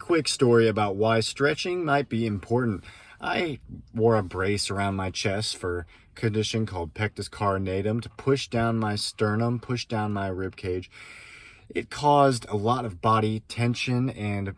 quick story about why stretching might be important. I wore a brace around my chest for a condition called Pectus Carinatum to push down my sternum, push down my rib cage. It caused a lot of body tension and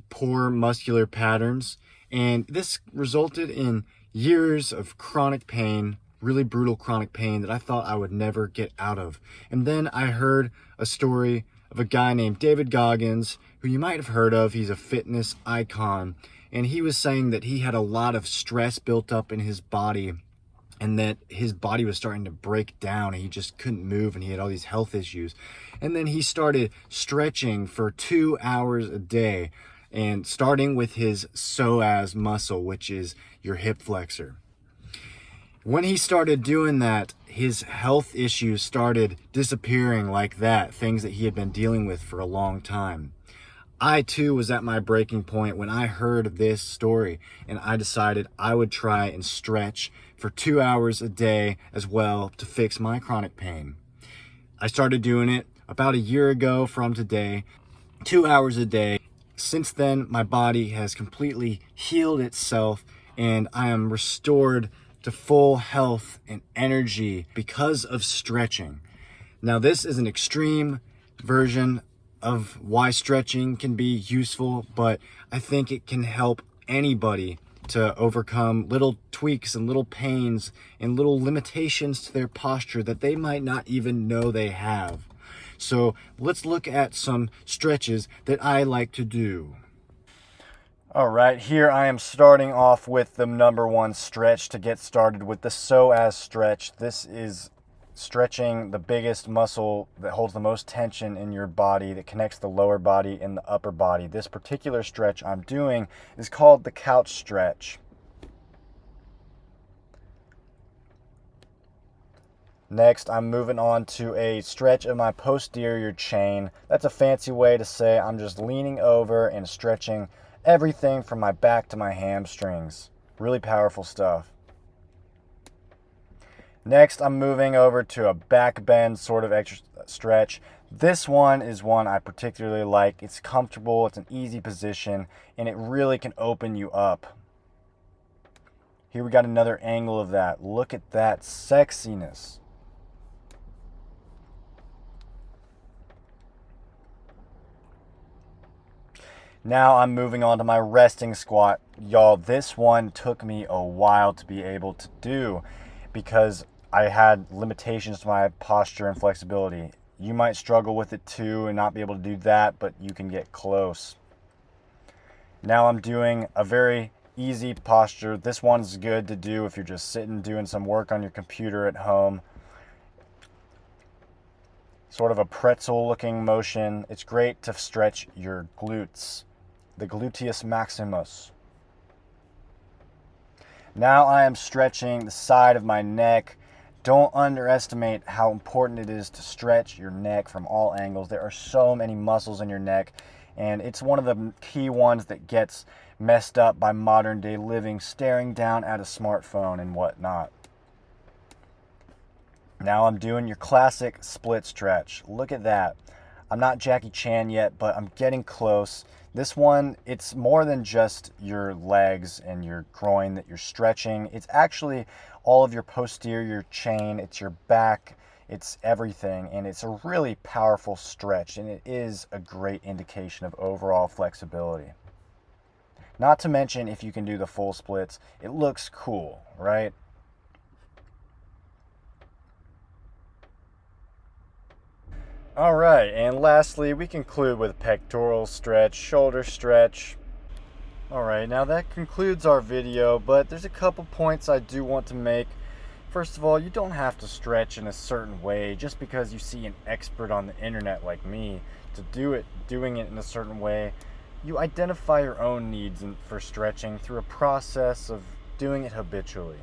poor muscular patterns, and this resulted in years of chronic pain, really brutal chronic pain that I thought I would never get out of. And then I heard a story of a guy named David Goggins, who you might have heard of. He's a fitness icon, and he was saying that he had a lot of stress built up in his body and that his body was starting to break down and he just couldn't move and he had all these health issues. And then he started stretching for 2 hours a day, and starting with his psoas muscle, which is your hip flexor. When he started doing that, his health issues started disappearing like that, things that he had been dealing with for a long time. I too was at my breaking point when I heard this story, and I decided I would try and stretch for 2 hours a day as well to fix my chronic pain. I started doing it about a year ago from today, 2 hours a day. Since then, my body has completely healed itself and I am restored to full health and energy because of stretching. Now, this is an extreme version of why stretching can be useful, but I think it can help anybody to overcome little tweaks and little pains and little limitations to their posture that they might not even know they have. So let's look at some stretches that I like to do. All right, here I am starting off with the number one stretch to get started with the psoas stretch. This is stretching the biggest muscle that holds the most tension in your body, that connects the lower body and the upper body. This particular stretch I'm doing is called the couch stretch. Next, I'm moving on to a stretch of my posterior chain. That's a fancy way to say I'm just leaning over and stretching everything from my back to my hamstrings. Really powerful stuff. Next, I'm moving over to a back bend sort of extra stretch. This one is one I particularly like. It's comfortable, it's an easy position, and it really can open you up. Here we got another angle of that. Look at that sexiness. Now I'm moving on to my resting squat. Y'all, this one took me a while to be able to do because I had limitations to my posture and flexibility. You might struggle with it too and not be able to do that, but you can get close. Now I'm doing a very easy posture. This one's good to do if you're just sitting doing some work on your computer at home. Sort of a pretzel looking motion. It's great to stretch your glutes, the gluteus maximus. Now I am stretching the side of my neck. Don't underestimate how important it is to stretch your neck from all angles. There are so many muscles in your neck, and it's one of the key ones that gets messed up by modern day living, staring down at a smartphone and whatnot. Now I'm doing your classic split stretch. Look at that. I'm not Jackie Chan yet, but I'm getting close. This one, it's more than just your legs and your groin that you're stretching. It's actually all of your posterior chain. It's your back. It's everything. And it's a really powerful stretch. And it is a great indication of overall flexibility. Not to mention, if you can do the full splits, it looks cool, right? All right, and lastly, we conclude with pectoral stretch, shoulder stretch. All right, now that concludes our video, but there's a couple points I do want to make. First of all, you don't have to stretch in a certain way just because you see an expert on the internet like me to doing it in a certain way. You identify your own needs for stretching through a process of doing it habitually.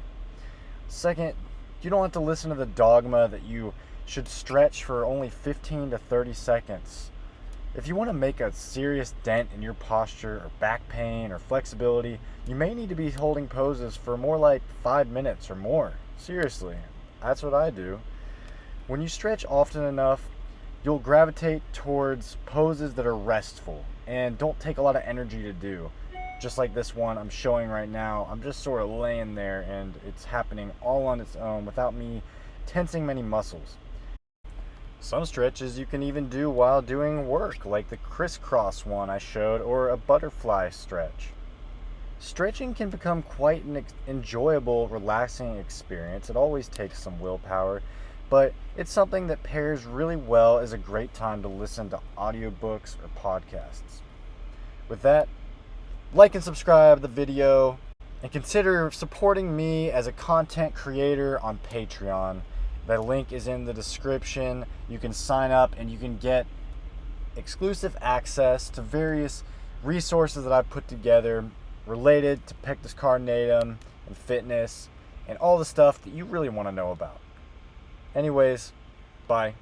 Second, you don't have to listen to the dogma that you should stretch for only 15 to 30 seconds. If you want to make a serious dent in your posture or back pain or flexibility, you may need to be holding poses for more like 5 minutes or more. Seriously, that's what I do. When you stretch often enough, you'll gravitate towards poses that are restful and don't take a lot of energy to do. Just like this one I'm showing right now, I'm just sort of laying there and it's happening all on its own without me tensing many muscles. Some stretches you can even do while doing work, like the crisscross one I showed, or a butterfly stretch. Stretching can become quite an enjoyable, relaxing experience. It always takes some willpower, but it's something that pairs really well as a great time to listen to audiobooks or podcasts. With that, like and subscribe the video, and consider supporting me as a content creator on Patreon. The link is in the description. You can sign up and you can get exclusive access to various resources that I've put together related to Pectus Carinatum and fitness and all the stuff that you really want to know about. Anyways, bye.